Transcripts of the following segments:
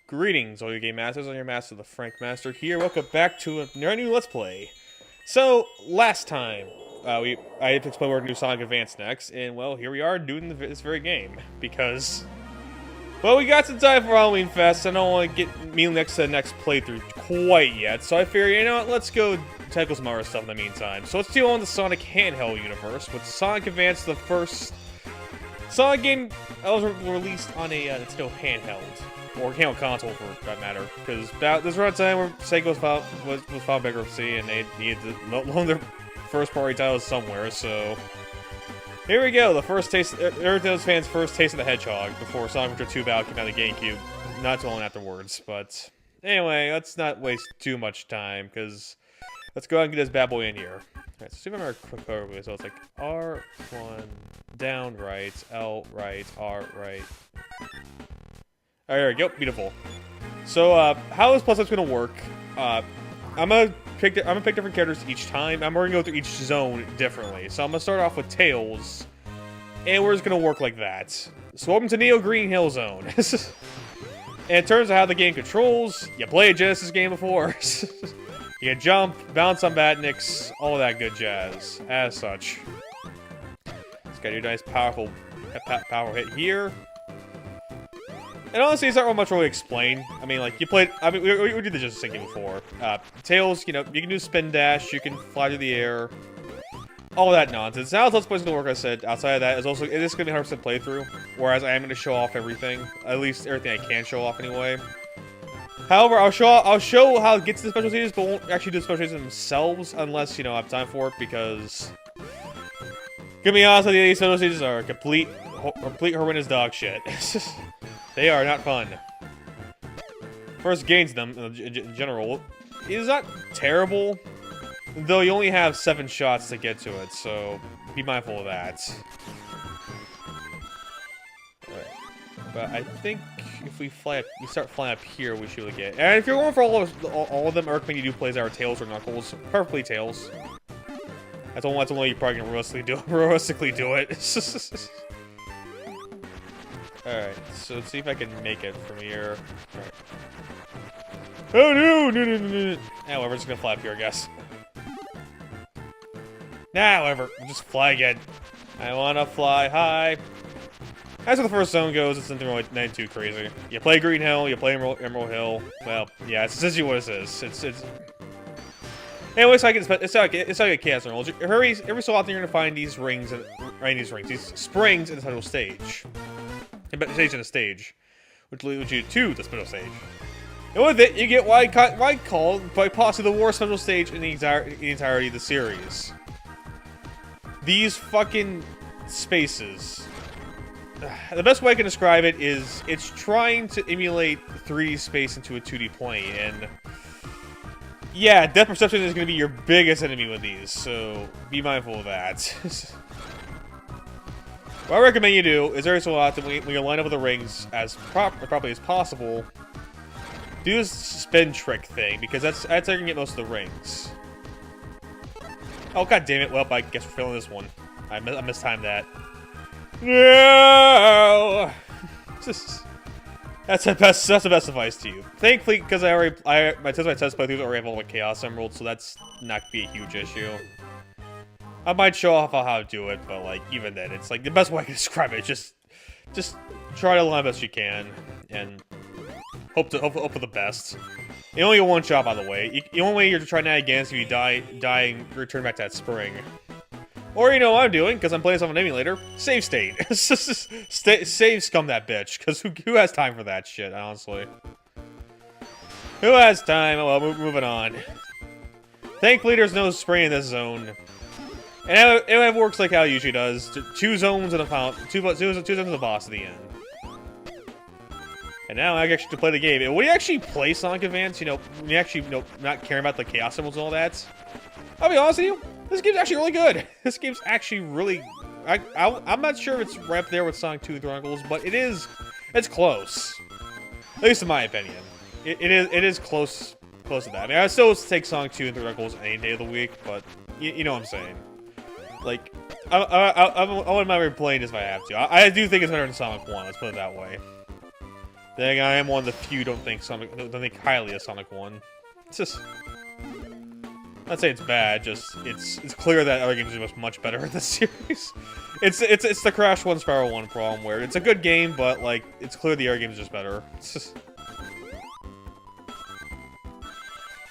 Greetings, all you game masters. I'm your master, the Frank Master here. Welcome back to a new Let's Play. So, last time, I had to explain where to do Sonic Advance next, and well, here we are doing this very game. Because, well, we got some time for Halloween Fest, and I don't want to get me next to the next playthrough quite yet, so I figured, you know what, let's go tackle some other stuff in the meantime. So let's deal on the Sonic handheld universe, with Sonic Advance, the first Sonic game that was released on a Nintendo handheld. Or handheld console, for that matter, because this around time where Sega was filed bankruptcy and they needed to loan their first-party titles somewhere. So here we go, the first taste, Nintendo fans' first taste of the Hedgehog before Sonic Adventure 2 Battle came out on the GameCube, not too long afterwards. But anyway, let's not waste too much time, because let's go ahead and get this bad boy in here. Alright, so see if I remember quick overview. So it's like R1 down right, L right, R right. There we go, beautiful. So, how this plus-up's gonna work, I'm gonna pick different characters each time. I'm gonna go through each zone differently. So I'm gonna start off with Tails, and we're just gonna work like that. So welcome to Neo Green Hill Zone. And in terms of how the game controls, you played a Genesis game before. You can jump, bounce on Batniks, all that good jazz. As such. Just gotta do a nice powerful hit here. And honestly, it's not much really explain. I mean, like, you played... I mean, we did the Justice League game before. Tails, you know, you can do spin dash, you can fly through the air. All that nonsense. Now, Let's Play's gonna work, I said. Outside of that, it is gonna be 100% playthrough. Whereas I am gonna show off everything. At least everything I can show off anyway. However, I'll show how it gets to the special stages, but won't actually do the special stages themselves unless, you know, I have time for it, because... Gonna be honest with you, these special stages are complete horrendous dog shit. They are not fun. First gains them, in general, is not terrible, though you only have 7 shots to get to it, so be mindful of that. Alright. But I think if we start flying up here, we should get. And if you're going for all of them, I recommend you do plays that are Tails or Knuckles. Preferably Tails. That's the only way you probably can realistically do it. Alright, so let's see if I can make it from here. Right. Oh no! Nah, we're just gonna fly up here, I guess. Nah, whatever. We'll just fly again. I wanna fly high. As for the first zone goes, it's nothing too crazy. You play Green Hill, you play Emerald Hill. Well, yeah, it's essentially what it is. It's anyway, it's like a Chaos Emerald. Every so often you're gonna find these rings these springs inside the stage. Stage in a stage, which leads you to the special stage. And with it, you get what I call by possibly the worst special stage in the entirety of the series. These fucking spaces. The best way I can describe it is it's trying to emulate 3D space into a 2D plane, and yeah, depth perception is going to be your biggest enemy with these, so be mindful of that. What I recommend you do is every so often when you line up with the rings as properly as possible, do this spin trick thing, because that's how you can get most of the rings. Oh, god damn it. Well, I guess we're failing this one. I mistimed that. No! That's the best advice to you. Thankfully, because my test playthroughs already have all the Chaos Emeralds, so that's not gonna be a huge issue. I might show off how to do it, but like even then, it's like the best way I can describe it. Just try to line best you can, and hope for the best. You only get one shot, by the way. The only way you're trying that again is if you die and return back to that spring. Or you know what I'm doing, because I'm playing this on an emulator. Save state. Save scum that bitch, because who has time for that shit, honestly? Who has time? Well, moving on. Thankfully, there's no spring in this zone. And it works like how it usually does. 2 zones and two zones and a boss at the end. And now I actually play the game. And when you actually play Sonic Advance, you know, when you actually, you know, not caring about the Chaos Emeralds and all that, I'll be honest with you, this game's actually really good. This game's actually really... I'm not sure if it's right up there with Sonic 2 and Knuckles, but it's close. At least in my opinion. It is close to that. I mean, I still take Sonic 2 and Knuckles any day of the week, but you know what I'm saying. Like, I wouldn't mind replaying this if I have to. I do think it's better than Sonic 1, let's put it that way. Then again, I am one of the few who don't think highly of Sonic 1. It's just... Not say it's bad, just it's clear that other games are much better in this series. It's the Crash 1 Spiral 1 problem where it's a good game, but like it's clear the other games are just better. It's just...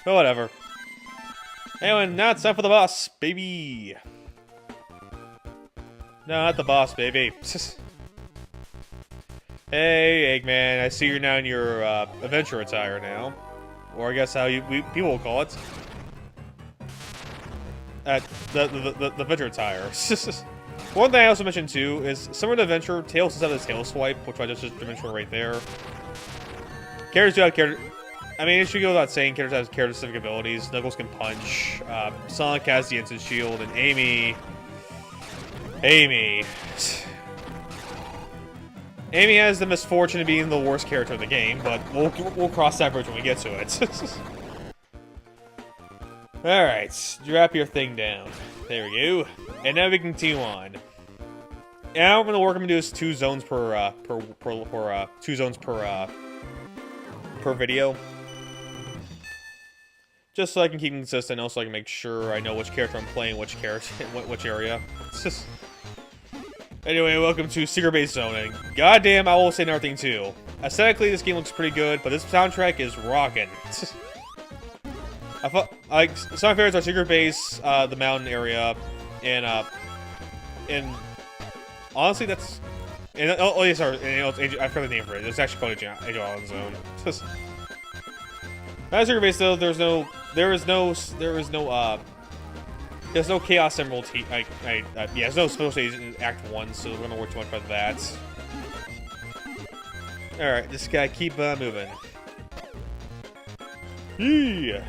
But whatever. Anyway, now it's time for the boss, baby. No, not the boss, baby. Hey, Eggman, I see you're now in your adventure attire now, or I guess how people will call it. The adventure attire. One thing I also mentioned too is Summer Adventure, Tails does have the tail swipe, which I just mentioned right there. Characters do have character. I mean, it should go without saying, characters have character-specific abilities. Knuckles can punch. Sonic has the instant shield, and Amy has the misfortune of being the worst character in the game, but we'll cross that bridge when we get to it. Alright, drop your thing down. There we go. And now we can continue on. Now what I'm gonna do is 2 zones per video. Just so I can keep consistent, also I can make sure I know which character I'm playing, which area. It's just... Anyway, welcome to Secret Base Zoning. Goddamn, I will say another thing too. Aesthetically, this game looks pretty good, but this soundtrack is rocking. I thought, like, some of my favorites are Secret Base, the mountain area, and honestly, that's, and oh yeah, sorry, and I forgot the name for it. It's actually called Angel Island Zone. Not Secret Base though. There's no Chaos Emerald. Yeah, there's no special stage in Act 1, so we're gonna work too much about that. All right, just gotta keep moving. Yeah.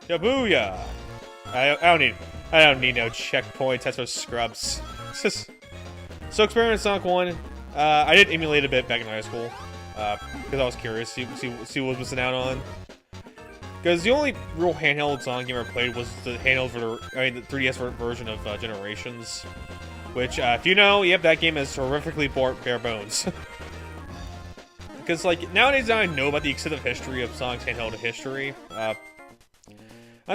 Booyah! I don't need no checkpoints. That's for scrubs. So Experiment Sonic 1. I did emulate a bit back in high school because I was curious, see what was missing out on. Because the only real handheld Sonic game I ever played was the the 3DS version of Generations, which if you know, yep, that game is horrifically bare bones. Because like nowadays I know about the extensive history of Sonic's handheld history. I'm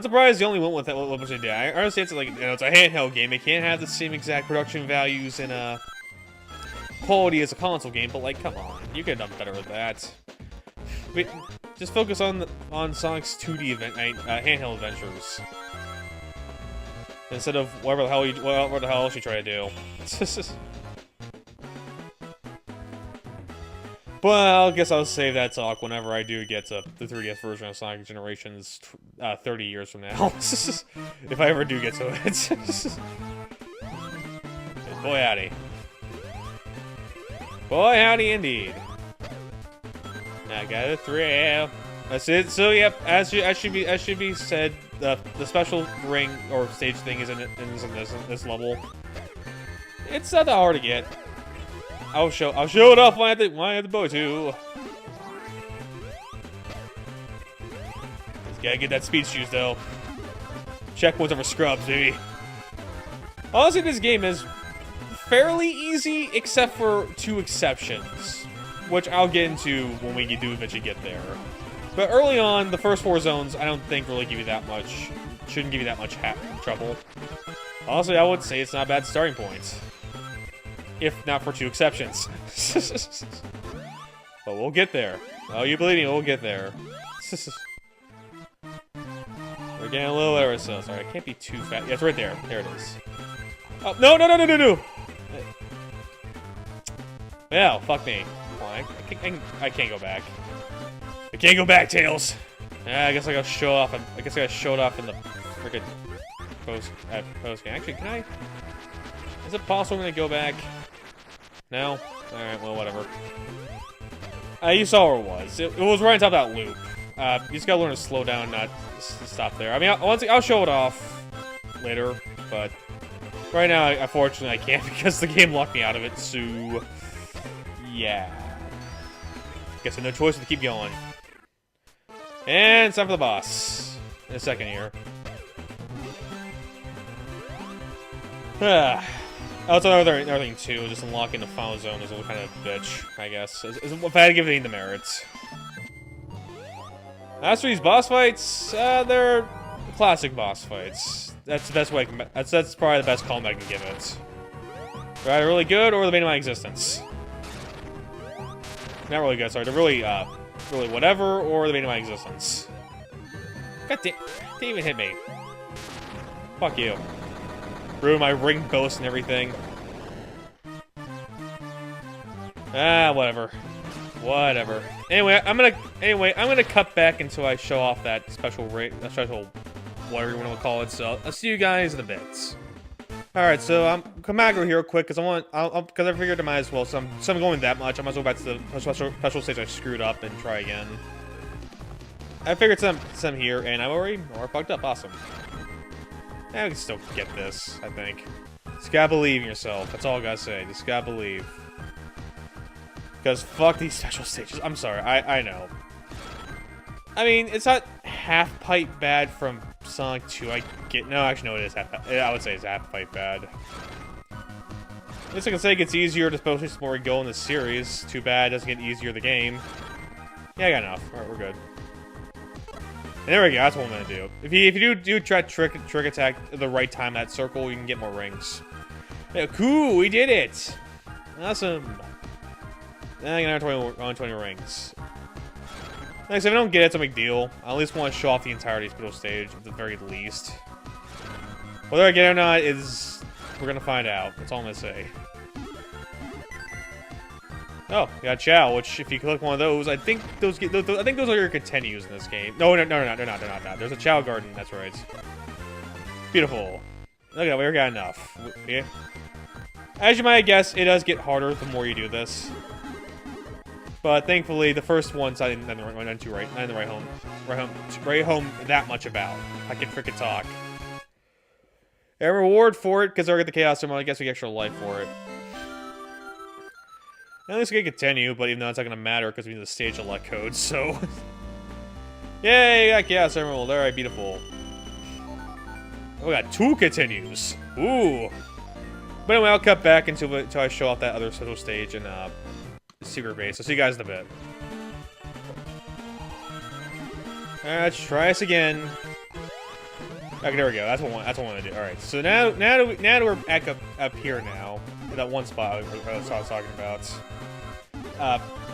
surprised they only went with that what they did. I understand it's like, you know, it's a handheld game. It can't have the same exact production values and quality as a console game, but like, come on, you could have done better with that. Wait, just focus on Sonic's 2D handheld adventures instead of whatever the hell else you try to do. Well, I guess I'll save that talk whenever I do get to the 3DS version of Sonic Generations 30 years from now. If I ever do get to it. Boy howdy. Boy howdy indeed. I got a thrill. That's it. So yep, as should be said, the special ring or stage thing is in this level. It's not that hard to get. I'll show it off when I have the bow too. Just gotta get that speed shoes though. Checkpoints over scrubs, baby. Honestly, this game is fairly easy, except for 2 exceptions, which I'll get into when we do eventually get there. But early on, the first 4 zones, I don't think really give you that much. Shouldn't give you that much trouble. Honestly, I would say it's not a bad starting point. If not for 2 exceptions. But we'll get there. Oh, you believe me, we'll get there. We're getting a little ahead so sorry, I can't be too fast. Yeah, it's right there. There it is. Oh, no! Well, fuck me. I can't go back. I can't go back, Tails! I guess I gotta show off. I guess I gotta show it off in the frickin' post game. Actually, can I? Is it possible I'm gonna go back? No? Alright, well, whatever. You saw where it was. It was right on top of that loop. You just gotta learn to slow down and not stop there. I mean, I'll show it off later, but right now, unfortunately, I can't because the game locked me out of it, so yeah. Guess I have no choice but to keep going. And it's time for the boss. In a second here. Oh, it's another thing too. Just unlocking the final zone is a little kind of bitch, I guess. If I had to give it the merits. As for these boss fights, they're classic boss fights. That's the best way. That's probably the best comment I can give it. They're either really good or the bane of my existence. Not really good. Sorry, they're really whatever or the bane of my existence. God damn! Didn't even hit me. Fuck you. Ruin my ring boast and everything. Ah, whatever. Whatever. Anyway, I'm gonna cut back until I show off that special whatever you want to call it. So I'll see you guys in a bit. All right, so I'm come back over here real quick because I figured I might as well. So I'm going that much. I might as well go back to the special stage I screwed up and try again. I figured some here, and I'm already more fucked up. Awesome. I can still get this, I think. Just gotta believe in yourself. That's all I gotta say. Just gotta believe. Because fuck these special stages. I'm sorry. I know. I mean, it's not half-pipe bad from Sonic 2. No, actually, no, it is half-pipe. I would say it's half-pipe bad. At least I can say it gets easier, especially the more we go in this series. Too bad it doesn't get easier the game. Yeah, I got enough. Alright, we're good. And there we go, that's what I'm gonna do. If you do try trick attack at the right time that circle, you can get more rings. Yeah, cool, we did it! Awesome. Now I got another 20 rings. Like I said, if I don't get it, it's a big deal. I at least want to show off the entirety of the middle stage, at the very least. Whether I get it or not we're gonna find out. That's all I'm gonna say. Oh, you got Chao, which if you click one of those, I think those are your continues in this game. No, they're not. They're not. There's a Chao garden. That's right. Beautiful. Look at that. We already got enough. Yeah. As you might guess, it does get harder the more you do this. But thankfully, the first one's I didn't right home that much about. I can frickin' talk. A reward for it because I get the Chaos Emerald. I guess we get extra life for it. At least we can continue, but even though it's not gonna matter because we need the stage elect code, so. Yay, I got Chaos Emerald. Alright, beautiful. Oh, we got 2 continues. Ooh. But anyway, I'll cut back until I show off that other social stage and secret base. I'll see you guys in a bit. Alright, let's try this again. Okay, there we go. That's what I want to do. Alright, so now we're back up here now. That one spot I was talking about.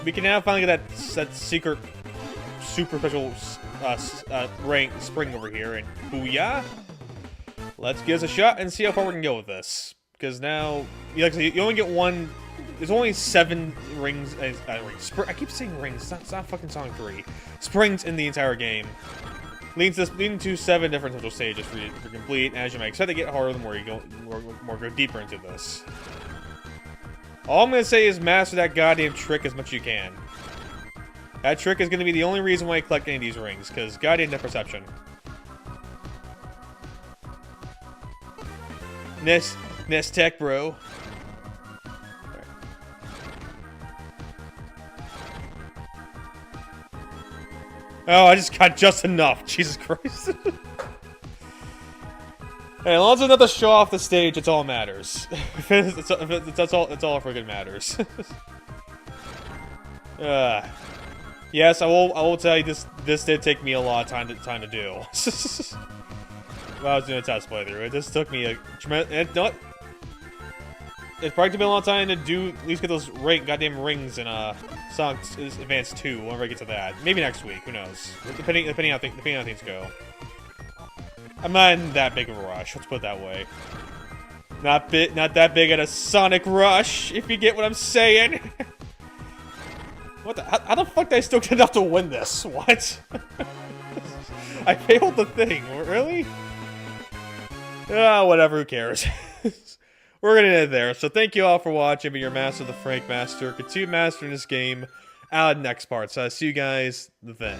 We can now finally get that secret super special spring over here, and booyah! Let's give us a shot and see how far we can go with this. Because now, like I said, you only get one. There's only 7 rings. I keep saying rings. It's not fucking Sonic 3. Springs in the entire game. Leading to 7 different potential stages for you to complete. As you might expect, to get harder the more you go deeper into this. All I'm gonna say is master that goddamn trick as much as you can. That trick is gonna be the only reason why you collect any of these rings, because goddamn depth perception. Nest tech, bro. Oh, I just got just enough. Jesus Christ. Hey, as long as it's not to show off the stage, it's all matters. That's all freaking matters. Yes, I will tell you this did take me a lot of time to do. While I was doing a test playthrough, this took me a tremendous. It's probably took me a long time to do at least get those goddamn rings in Sonic Advance 2. Whenever I get to that, maybe next week. Who knows? Depending on how things go. I'm not in that big of a rush. Let's put it that way. Not that big at a Sonic rush, if you get what I'm saying. What the? How the fuck did I still get enough to win this? What? I failed the thing. Really? Whatever. Who cares? We're gonna end it there. So thank you all for watching. Be your master, the Frank Master. Continue mastering this game out in the next part. So I'll see you guys then.